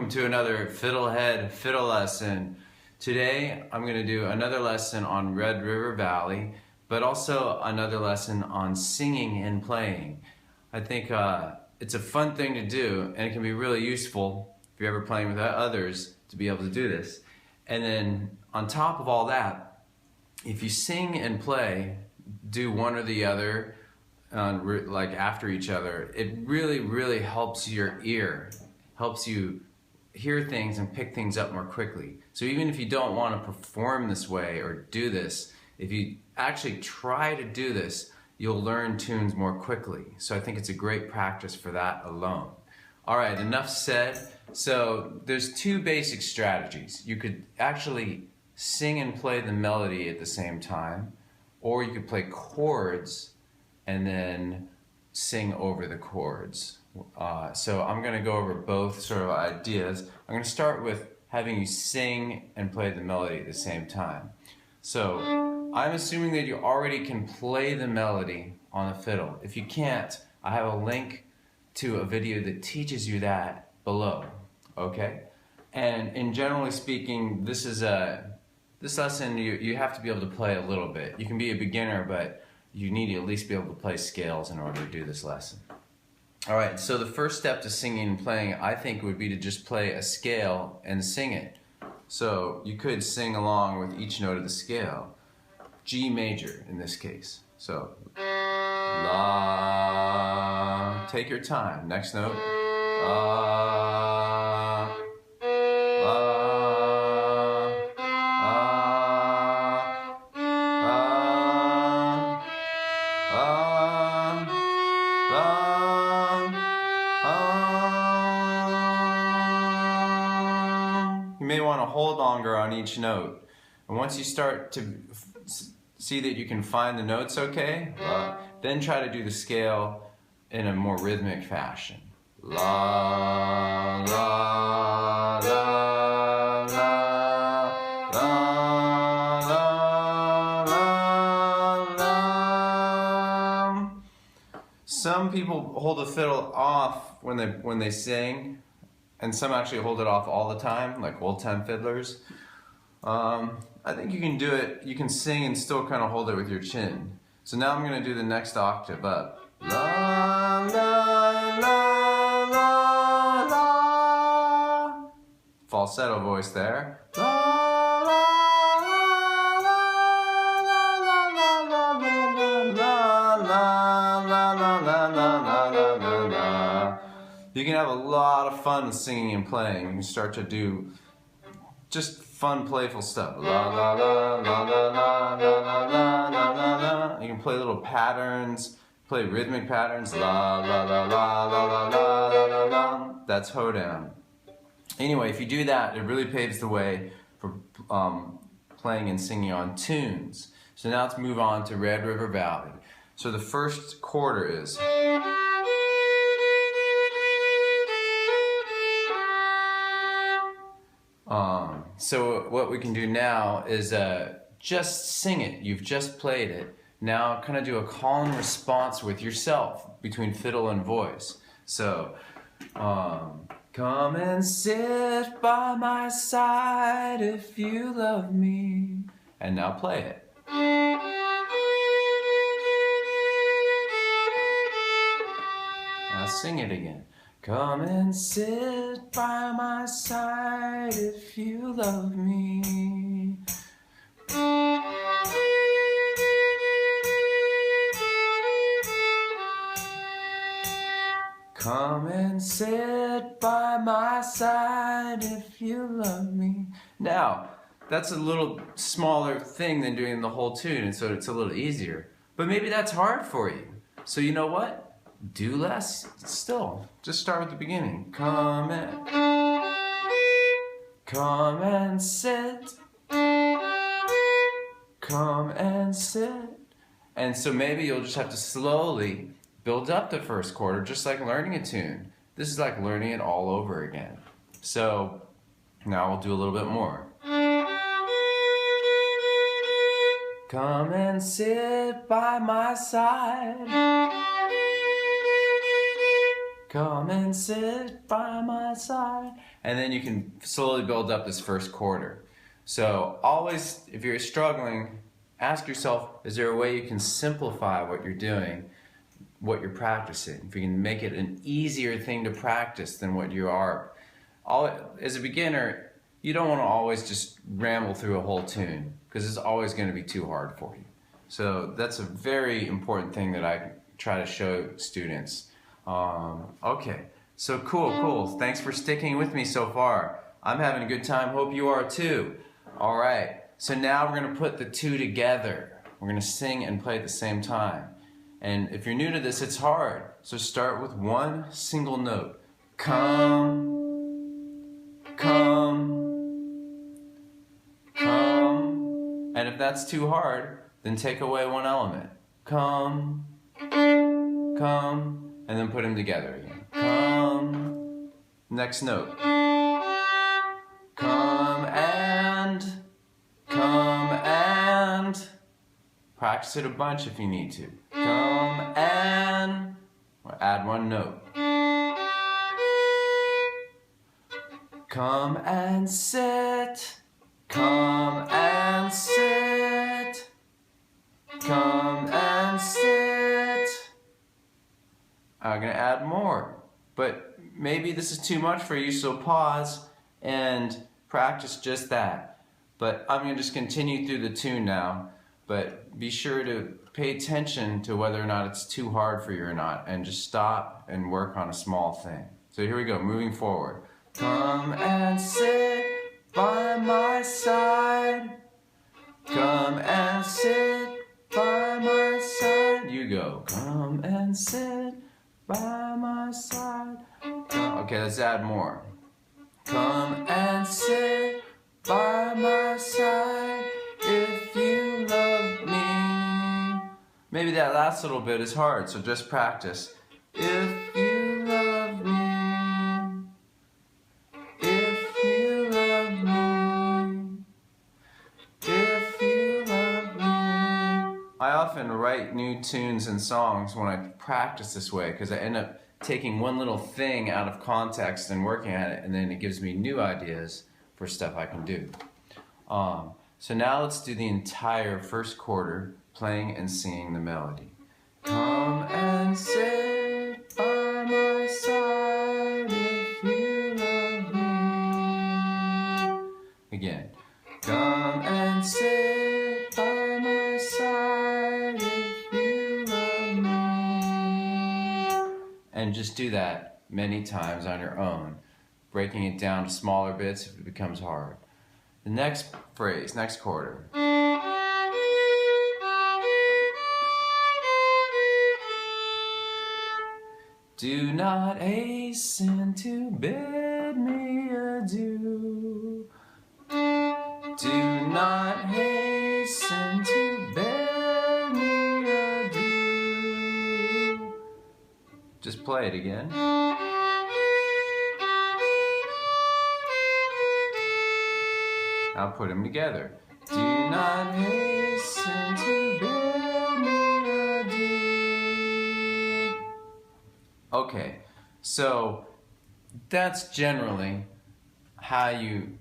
Welcome to another FiddleHed fiddle lesson. Today I'm going to do another lesson on Red River Valley, but also another lesson on singing and playing. I think it's a fun thing to do, and it can be really useful if you're ever playing with others to be able to do this. And then on top of all that, if you sing and play, do one or the other, like after each other, it really helps your ear, helps you hear things and pick things up more quickly. So even if you don't want to perform this way or do this, if you actually try to do this, you'll learn tunes more quickly. So I think it's a great practice for that alone. All right, enough said. So there's two basic strategies. You could actually sing and play the melody at the same time, or you could play chords and then sing over the chords. So I'm going to go over both sort of ideas. I'm going to start with having you sing and play the melody at the same time. So I'm assuming that you already can play the melody on the fiddle. If you can't, I have a link to a video that teaches you that below. Okay? And in generally speaking, this lesson you have to be able to play a little bit. You can be a beginner, but you need to at least be able to play scales in order to do this lesson. Alright, so the first step to singing and playing, I think, would be to just play a scale and sing it. So you could sing along with each note of the scale. G major in this case. So, La, take your time. Next note, La, La. You may want to hold longer on each note, and once you start to see that you can find the notes okay, then try to do the scale in a more rhythmic fashion. La, la, la, la, la, la, la. Some people hold the fiddle off when they sing, and some actually hold it off all the time, like old-time fiddlers. I think you can do it, you can sing and still kind of hold it with your chin. So now I'm going to do the next octave up. La, la, la, la, la. Falsetto voice there. La, la, la, la, la, la, la, la, la. You can have a lot of fun singing and playing. You can start to do just fun, playful stuff. La la la la la la la la la la la. You can play little patterns, play rhythmic patterns. La la la la la la la la la. That's hoedown. Anyway, if you do that, it really paves the way for playing and singing on tunes. So now let's move on to Red River Valley. So the first quarter is. So what we can do now is just sing it. You've just played it. Now kind of do a call and response with yourself between fiddle and voice. So, come and sit by my side if you love me. And now play it. Now sing it again. Come and sit by my side if you love me. Come and sit by my side if you love me. Now, that's a little smaller thing than doing the whole tune, and so it's a little easier. But maybe that's hard for you. So you know what? Do less still. Just start with the beginning. Come and sit. Come and sit. And so maybe you'll just have to slowly build up the first quarter, just like learning a tune. This is like learning it all over again. So now we'll do a little bit more. Come and sit by my side. Come and sit by my side. and then you can slowly build up this first quarter. So always, if you're struggling, ask yourself, is there a way you can simplify what you're doing, what you're practicing? If you can make it an easier thing to practice than what you are. As a beginner, you don't want to always just ramble through a whole tune, because it's always going to be too hard for you. So that's a very important thing that I try to show students. Okay, so cool. Thanks for sticking with me so far. I'm having a good time. Hope you are too. All right, so now we're going to put the two together. We're going to sing and play at the same time. And if you're new to this, it's hard. So start with one single note. Come, come, come. And if that's too hard, then take away one element. Come, come, and then put them together again. Come. Next note. Come and, come and. Practice it a bunch if you need to. Come and, or add one note. Come and sit. Come and sit. Come and sit. I'm gonna add more, but maybe this is too much for you, so pause and practice just that. But I'm gonna just continue through the tune now, but be sure to pay attention to whether or not it's too hard for you or not, and just stop and work on a small thing. So here we go, moving forward. Come and sit by my side. Come and sit by my side. You go. Come and sit by my side. Okay, let's add more. Come and sit by my side if you love me. Maybe that last little bit is hard, so just practice. If you love me. If you love me. If you love me. I often write new tunes and songs when I practice this way, because I end up taking one little thing out of context and working at it, and then it gives me new ideas for stuff I can do. So now let's do the entire first quarter, playing and singing the melody. Come and sit by my side if you love me. Again. Come and sit by my side if you love me. And just do that many times on your own, breaking it down to smaller bits if it becomes hard. The next phrase, next quarter. Do not hasten to bid me adieu. Do not hasten to bid me adieu. Just play it again. Now put them together. Do not hasten to bid me adieu. Okay, so that's generally how you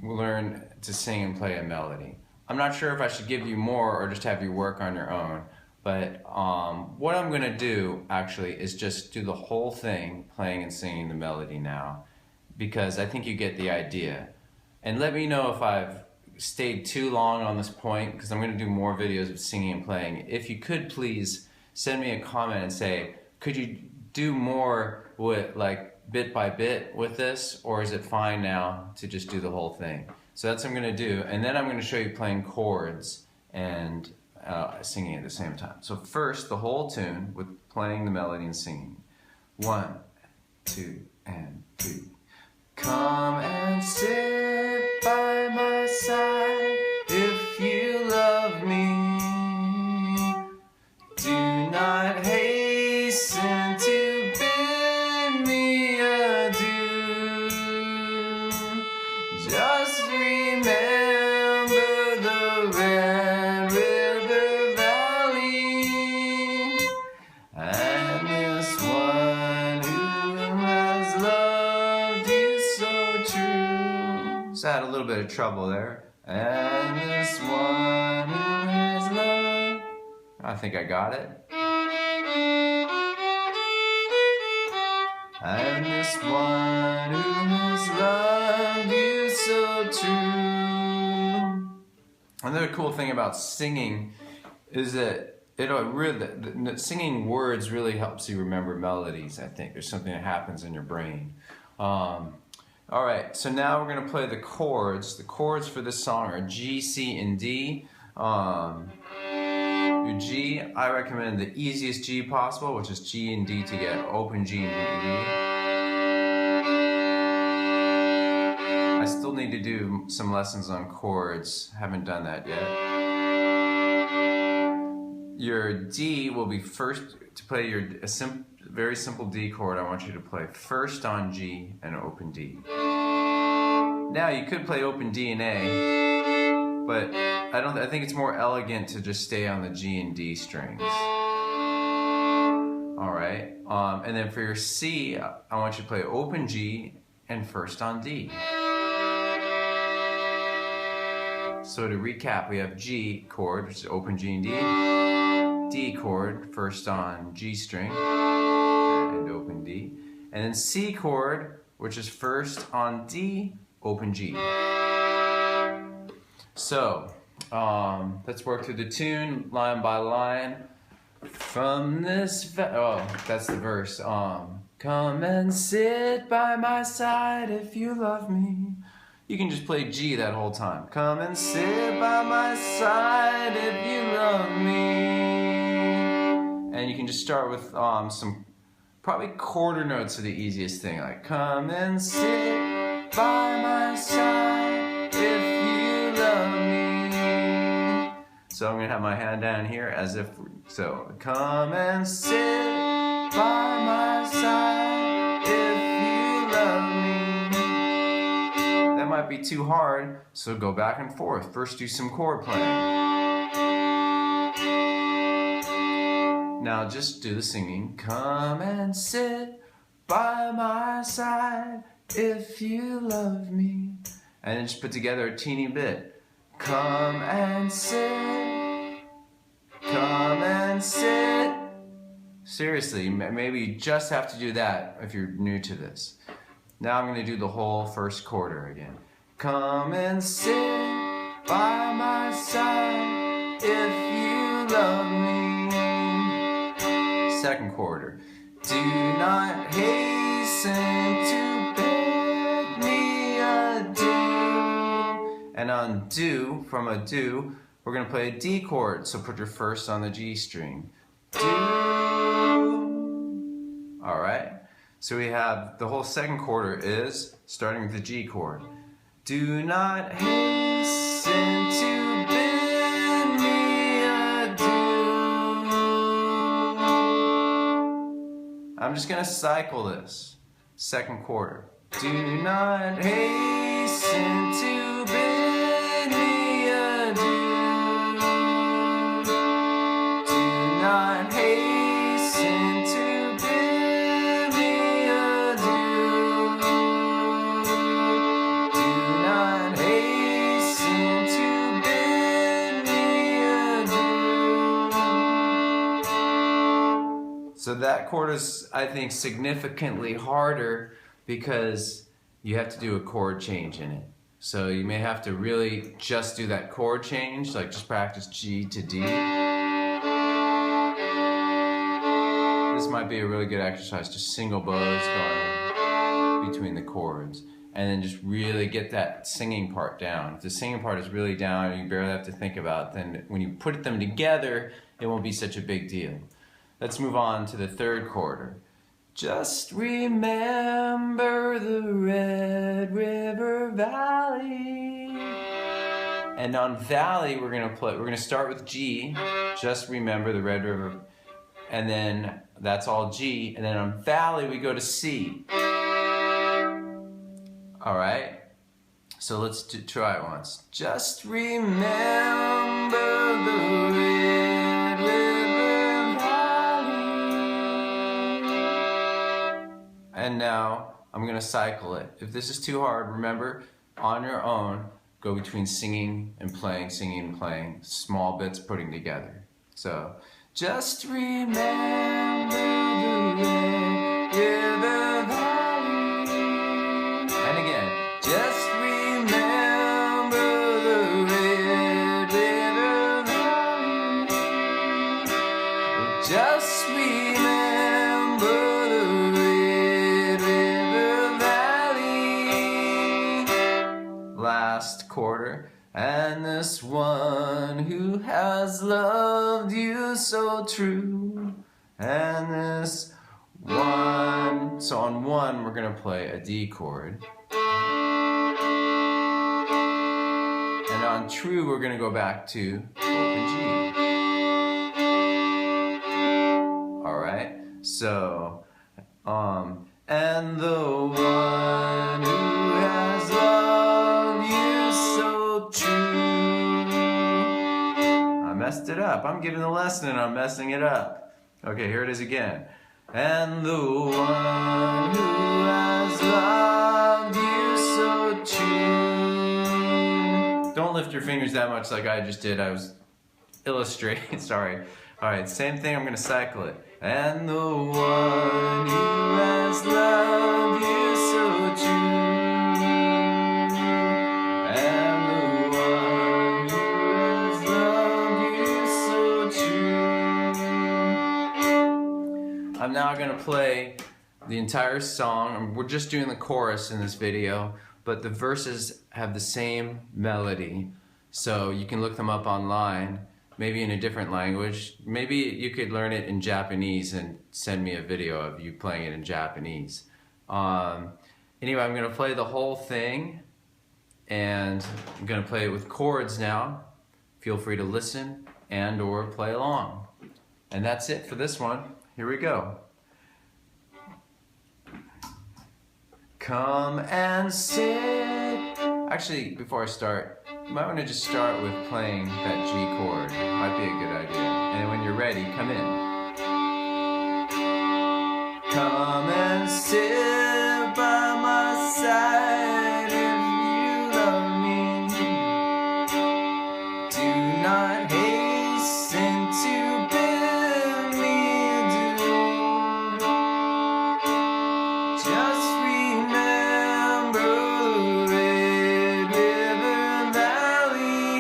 learn to sing and play a melody. I'm not sure if I should give you more or just have you work on your own, but what I'm going to do actually is just do the whole thing, playing and singing the melody now, because I think you get the idea. And let me know if I've stayed too long on this point, because I'm going to do more videos of singing and playing. If you could please send me a comment and say, could you do more with, like, bit by bit with this, or is it fine now to just do the whole thing? So that's what I'm going to do, and then I'm going to show you playing chords and singing at the same time. So first, the whole tune with playing the melody and singing. 1, 2, and 3. Come and sit by my side if you love me. Do not hasten to bid me adieu. Just remember the Red River Valley and this one who has loved you so little bit of trouble there. And this one who has love. I think I got it. And this one who has loved you so true. Another cool thing about singing is that singing words really helps you remember melodies, I think. There's something that happens in your brain. All right, so now we're going to play the chords. The chords for this song are G, C, and D. Your G, I recommend the easiest G possible, which is G and D together. Open G and D. I still need to do some lessons on chords. Haven't done that yet. Your D will be first to play very simple D chord. I want you to play first on G and open D. Now you could play open D and A, but I think it's more elegant to just stay on the G and D strings. All right, and then for your C, I want you to play open G and first on D. So to recap, we have G chord, which is open G and D. D chord, first on G string, and open D. And then C chord, which is first on D, open G. So, let's work through the tune, line by line. From this, that's the verse. Come and sit by my side if you love me. You can just play G that whole time. Come and sit by my side if you love me. And you can just start with some probably quarter notes are the easiest thing. Like come and sit by my side if you love me. So I'm gonna have my hand down here as if so. Come and sit by my side if you love me. That might be too hard, so go back and forth. First do some chord playing. Now just do the singing. Come and sit by my side if you love me. And then just put together a teeny bit. Come and sit. Come and sit. Seriously, maybe you just have to do that if you're new to this. Now I'm going to do the whole first quarter again. Come and sit by my side if you love me. Second quarter. Do not hasten to bid me adieu. And on do, from a do, we're going to play a D chord. So put your first on the G string. Do. All right. So we have the whole second quarter is starting with the G chord. Do not hasten to bid me adieu. I'm just going to cycle this. Second quarter. Do not hasten to bid me adieu. Do not hasten to bid me adieu. Do not hasten to bid me adieu. So that chord is, I think, significantly harder because you have to do a chord change in it. So you may have to really just do that chord change, like just practice G to D. This might be a really good exercise, just single bows going between the chords. And then just really get that singing part down. If the singing part is really down and you barely have to think about it, then when you put them together, it won't be such a big deal. Let's move on to the third quarter. Just remember the Red River Valley. And on Valley, we're gonna start with G. Just remember the Red River, and then that's all G. And then on Valley, we go to C. All right. So let's try it once. Just remember the Red River Valley. And now I'm going to cycle it. If this is too hard, remember, on your own, go between singing and playing, small bits putting together. So, just remember the Red River Valley. And again, just remember the Red River Valley. Just remember the Red River Valley. Last quarter. And this one who has loved you so true. And this one. So on one, we're going to play a D chord. And on true, we're going to go back to open G. Alright, so, and the one who has loved you so true. I messed it up. I'm giving the lesson and I'm messing it up. Okay, here it is again. And the one who has loved you so true. Don't lift your fingers that much like I just did. I was illustrating, sorry. Alright, same thing, I'm going to cycle it. And the one who has loved you so true. And the one who has loved you so true. I'm now going to play the entire song. We're just doing the chorus in this video, but the verses have the same melody. So you can look them up online. Maybe in a different language. Maybe you could learn it in Japanese and send me a video of you playing it in Japanese. Anyway, I'm going to play the whole thing, and I'm going to play it with chords now. Feel free to listen and or play along. And that's it for this one. Here we go. Come and sit. Actually, before I start, you might want to just start with playing that G chord. Might be a good idea. And when you're ready, come in. Come and sit by my side if you love me. Do not hasten to bid me adieu. Just remember the Red River Valley.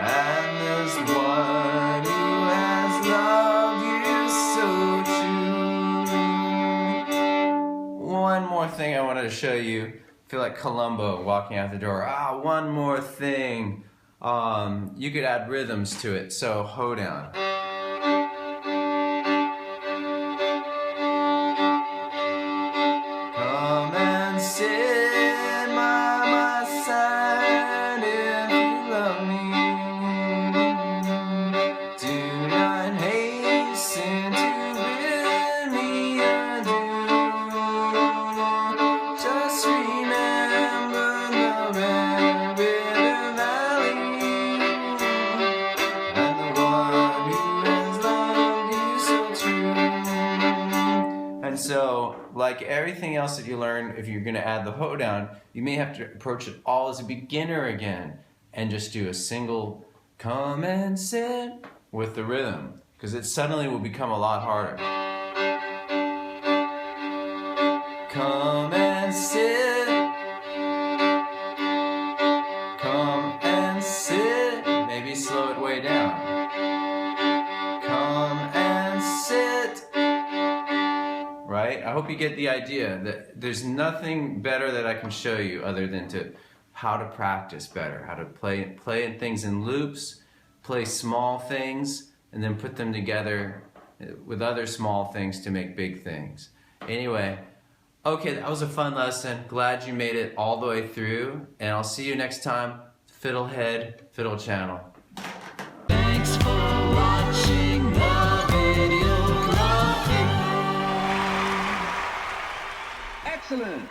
And there's one who has loved you so true. One more thing I wanted to show you. I feel like Columbo walking out the door. One more thing. You could add rhythms to it. So, hoedown. Come and sit by my side if you love me. Do not hasten to bid me adieu. Just remember the Red River Valley. And the one who has loved you so true. And so, like everything else that you learn, if you're going to add the hoedown, you may have to approach it all as a beginner again and just do a single come and sit with the rhythm, because it suddenly will become a lot harder. Come and sit. Come and sit. Maybe slow it way down. Come and sit. Right? I hope you get the idea that there's nothing better that I can show you other than how to practice better, how to play things in loops, play small things, and then put them together with other small things to make big things. Anyway, okay, that was a fun lesson. Glad you made it all the way through, and I'll see you next time. FiddleHed, Fiddle Channel. Thanks for watching the video. Excellent!